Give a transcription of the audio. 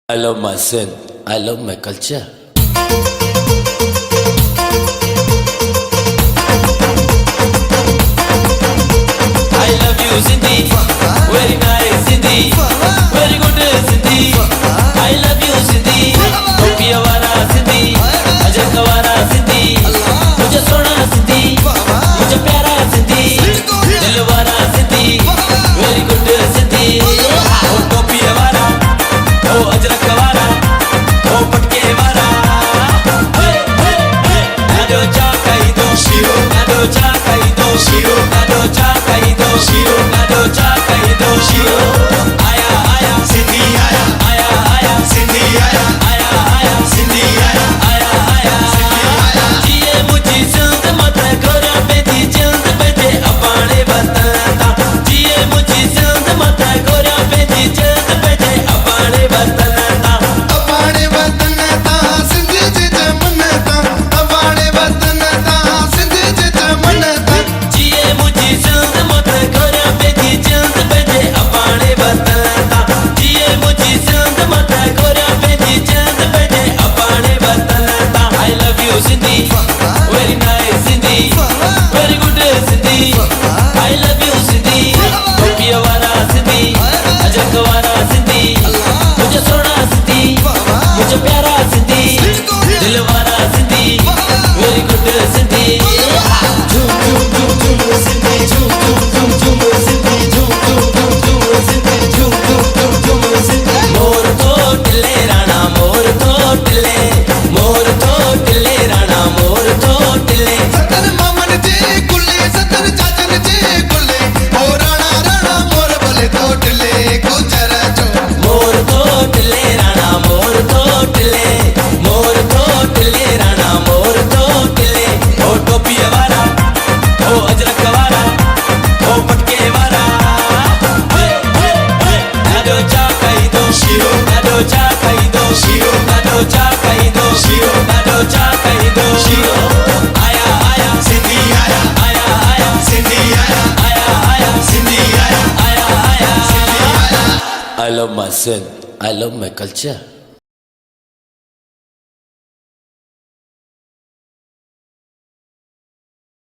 I love my sin. I love my culture. I love you, Sindhi. Very nice, Sindhi. Very good, Sindhi. I love you, Sindhi. Topiya wala Sindhi. Ajrak wala Sindhi. Mujhe sona Sindhi. Mujhe pyara Sindhi. Dil wala Sindhi. Very good, Sindhi. Oh, topiya wala. Oh, ajrak wala. Oh, patke wala. Hey, hey, hey. Nado cha kai do shiro. Nado cha kai do shiro. Nado cha kai do shiro. Nado cha kai do shiro. Aya aya Sindhi aya. Aya aya Sindhi aya. Aya aya Sindhi aya. Aya aya Sindhi aya. Jiye mujhi jind mata gora pe di jind pe de apane vatan ta. Jiye mujhi jind mata gora pe di jind pe de apane vatan ta. अपने वतन ता सिंध च जमन ता अपने वतन ता सिंध च जमन ता जिए मुझी जिंद मत गोरा पे दी जिंद पे दे अपने वतन ता जिए मुझी जिंद मत गोरा पे दी जिंद पे दे अपने वतन ता I love you Sindhi very nice Sindhi very good Sindhi I love you Sindhi topiya wala Sindhi ajrak wala Sindhi mujhe sona Sindhi mujhe pyara Sindhi dil wala Sindhi very good Sindhi Zoom zoom zoom zoom Sindhi zoom zoom zoom zoom Sindhi zoom zoom zoom zoom Sindhi zoom zoom zoom zoom Sindhi Mor to tille rana mor to tille rana mor to tille सतन मामन जे गुल्ले सतन चाचन जे गुल्ले ओ राणा राणा मोर भले तोटले गुजर जो mor to tille rana mor to tille rana mor to tille o topiya wala o ajrak wala o patke wala hey hey hey nado cha kai do shiro nado cha kai do shiro nado cha kai do shiro nado cha kai do shiro aya aya Sindhi आया aya aya Sindhi आया aya aya Sindhi आया aya aya Sindhi आया I love my sin. I love my culture.